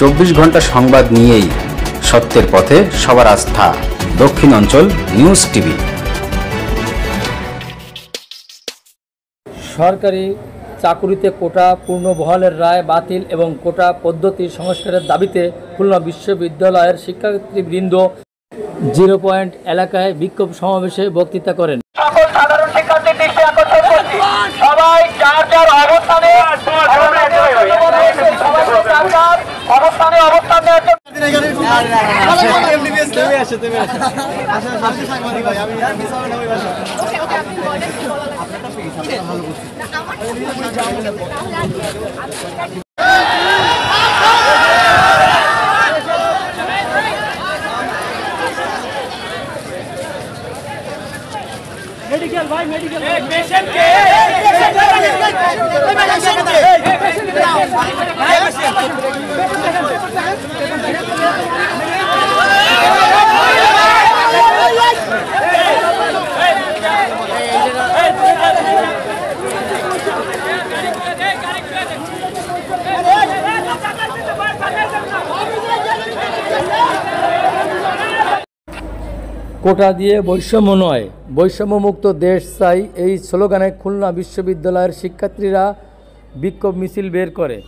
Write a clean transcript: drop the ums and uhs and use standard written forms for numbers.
24 ঘন্টা সংবাদ নিয়েই সত্যের পথে সবার আস্থা। দক্ষিণ অঞ্চল নিউজ টিভি। সরকারি চাকুরিতে কোটা পুনর্বহালের রায় বাতিল এবং কোটা পদ্ধতি সংস্কারের দাবিতে খুলনা বিশ্ববিদ্যালয়ের শিক্ষার্থীবৃন্দ 0 পয়েন্ট এলাকায় বিক্ষোভ সমাবেশে বক্তৃতা করেন। সকল সাধারণ শিক্ষার্থীর দৃষ্টি আকর্ষণ করছি, সবাই যার যার অবস্থানে অবস্থান নেওয়ার জন্য। मेडिकल भाई मेडिकल पेशेंट के কোটা দিয়ে বৈষম্য নয়, বৈষম্যমুক্ত দেশ চাই, এই স্লোগানে খুলনা বিশ্ববিদ্যালয়ের শিক্ষার্থীরা বিক্ষোভ মিছিল বের করে।